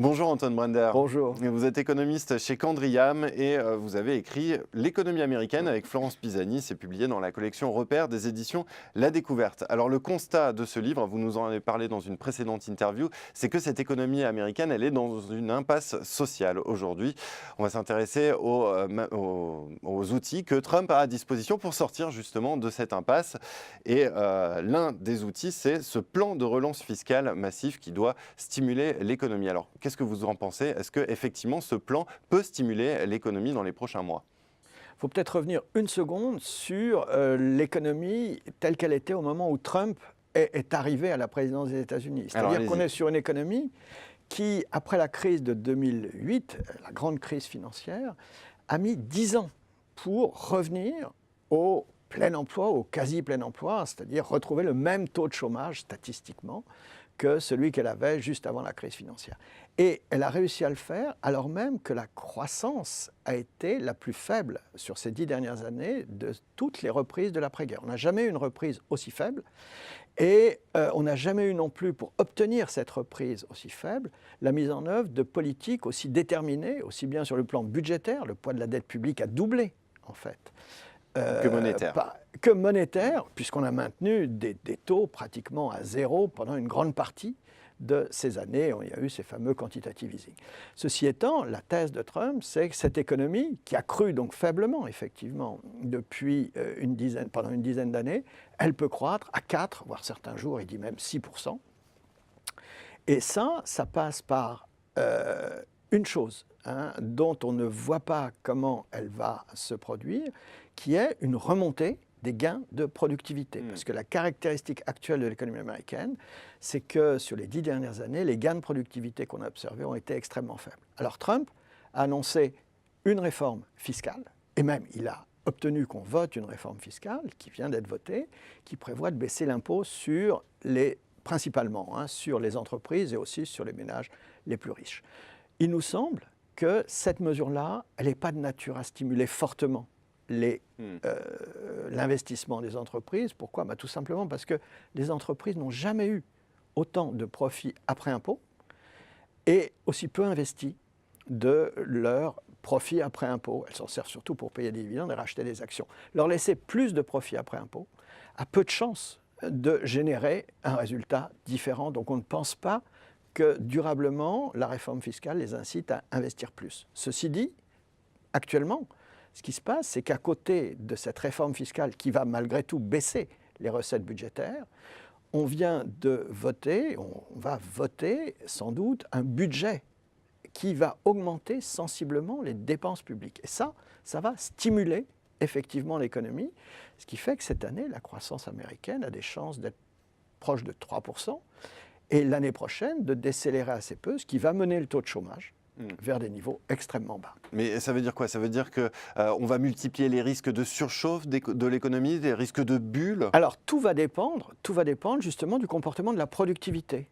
Bonjour Antoine Brender. Bonjour. Vous êtes économiste chez Candriam et vous avez écrit L'économie américaine avec Florence Pisani. C'est publié dans la collection Repères des éditions La Découverte. Alors le constat de ce livre, vous nous en avez parlé dans une précédente interview, c'est que cette économie américaine, elle est dans une impasse sociale aujourd'hui. On va s'intéresser aux outils que Trump a à disposition pour sortir justement de cette impasse. Et l'un des outils, c'est ce plan de relance fiscale massif qui doit stimuler l'économie. Alors, qu'est-ce que vous en pensez? Est-ce qu'effectivement, ce plan peut stimuler l'économie dans les prochains mois? Il faut peut-être revenir une seconde sur l'économie telle qu'elle était au moment où Trump est arrivé à la présidence des États-Unis. C'est-à-dire qu'on est sur une économie qui, après la crise de 2008, la grande crise financière, a mis 10 ans pour revenir au plein emploi, au quasi-plein emploi, c'est-à-dire retrouver le même taux de chômage statistiquement que celui qu'elle avait juste avant la crise financière. Et elle a réussi à le faire alors même que la croissance a été la plus faible sur ces 10 dernières années de toutes les reprises de l'après-guerre. On n'a jamais eu une reprise aussi faible et on n'a jamais eu non plus, pour obtenir cette reprise aussi faible, la mise en œuvre de politiques aussi déterminées, aussi bien sur le plan budgétaire, le poids de la dette publique a doublé en fait. Que monétaire. Que monétaire, puisqu'on a maintenu des taux pratiquement à zéro pendant une grande partie de ces années où il y a eu ces fameux quantitative easing. Ceci étant, la thèse de Trump, c'est que cette économie, qui a cru donc faiblement, effectivement, depuis pendant une dizaine d'années, elle peut croître à 4, voire certains jours, il dit même 6%. Et ça passe par une chose, dont on ne voit pas comment elle va se produire, qui est une remontée des gains de productivité. Parce que la caractéristique actuelle de l'économie américaine, c'est que sur les 10 dernières années, les gains de productivité qu'on a observés ont été extrêmement faibles. Alors Trump a annoncé une réforme fiscale, et même il a obtenu qu'on vote une réforme fiscale qui vient d'être votée, qui prévoit de baisser l'impôt sur principalement sur les entreprises et aussi sur les ménages les plus riches. Il nous semble que cette mesure-là, elle n'est pas de nature à stimuler fortement l'investissement des entreprises. Pourquoi? Tout simplement parce que les entreprises n'ont jamais eu autant de profits après impôt et aussi peu investi de leurs profits après impôt. Elles s'en servent surtout pour payer des dividendes et racheter des actions. Leur laisser plus de profits après impôt a peu de chances de générer un résultat différent. Donc on ne pense pas que durablement la réforme fiscale les incite à investir plus. Ceci dit, actuellement, ce qui se passe, c'est qu'à côté de cette réforme fiscale qui va malgré tout baisser les recettes budgétaires, on vient de voter, on va voter sans doute un budget qui va augmenter sensiblement les dépenses publiques. Et ça va stimuler effectivement l'économie, ce qui fait que cette année, la croissance américaine a des chances d'être proche de 3%, et l'année prochaine de décélérer assez peu, ce qui va mener le taux de chômage vers des niveaux extrêmement bas. Mais ça veut dire quoi? Ça veut dire qu'on va multiplier les risques de surchauffe de l'économie, des risques de bulle? Alors tout va dépendre justement du comportement de la productivité.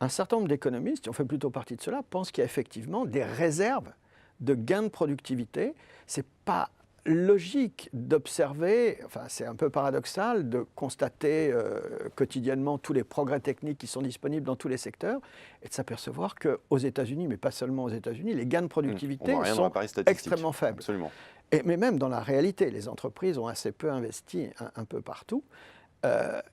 Un certain nombre d'économistes, qui ont fait plutôt partie de cela, pensent qu'il y a effectivement des réserves de gains de productivité. Ce n'est pas logique d'observer, c'est un peu paradoxal de constater quotidiennement tous les progrès techniques qui sont disponibles dans tous les secteurs et de s'apercevoir qu'aux États-Unis, mais pas seulement aux États-Unis, les gains de productivité sont extrêmement faibles. Absolument. Mais même dans la réalité, les entreprises ont assez peu investi un peu partout.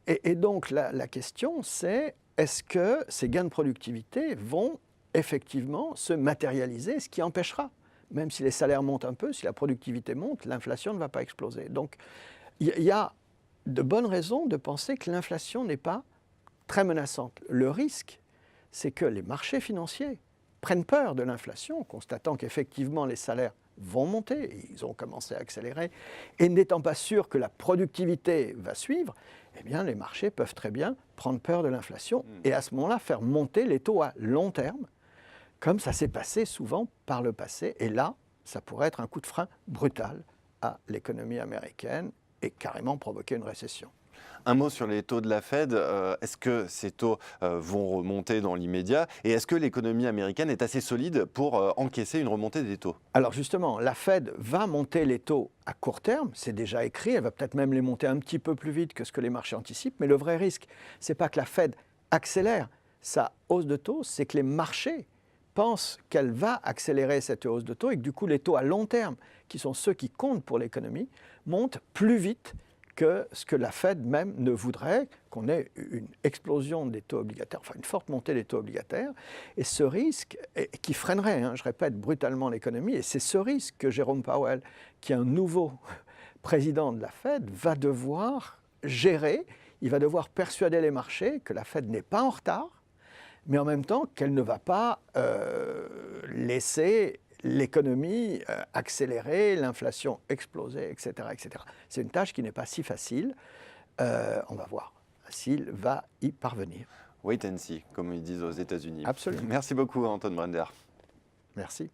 Et donc la question, c'est est-ce que ces gains de productivité vont effectivement se matérialiser, ce qui empêchera, même si les salaires montent un peu, si la productivité monte, l'inflation ne va pas exploser. Donc, il y a de bonnes raisons de penser que l'inflation n'est pas très menaçante. Le risque, c'est que les marchés financiers prennent peur de l'inflation, constatant qu'effectivement les salaires vont monter, et ils ont commencé à accélérer, et n'étant pas sûrs que la productivité va suivre, eh bien les marchés peuvent très bien prendre peur de l'inflation et à ce moment-là faire monter les taux à long terme, comme ça s'est passé souvent par le passé. Et là, ça pourrait être un coup de frein brutal à l'économie américaine et carrément provoquer une récession. Un mot sur les taux de la Fed. Est-ce que ces taux vont remonter dans l'immédiat? Et est-ce que l'économie américaine est assez solide pour encaisser une remontée des taux? Alors justement, la Fed va monter les taux à court terme, c'est déjà écrit, elle va peut-être même les monter un petit peu plus vite que ce que les marchés anticipent, mais le vrai risque, ce n'est pas que la Fed accélère sa hausse de taux, c'est que les marchés pense qu'elle va accélérer cette hausse de taux et que du coup les taux à long terme, qui sont ceux qui comptent pour l'économie, montent plus vite que ce que la Fed même ne voudrait, qu'on ait une explosion des taux obligataires, enfin une forte montée des taux obligataires. Et ce risque, qui freinerait, je répète, brutalement l'économie, et c'est ce risque que Jérôme Powell, qui est un nouveau président de la Fed, va devoir gérer. Il va devoir persuader les marchés que la Fed n'est pas en retard, mais en même temps qu'elle ne va pas laisser l'économie accélérer, l'inflation exploser, etc., etc. C'est une tâche qui n'est pas si facile. On va voir s'il va y parvenir. Wait and see, comme ils disent aux États-Unis. Absolument. Merci beaucoup, Anton Brender. Merci.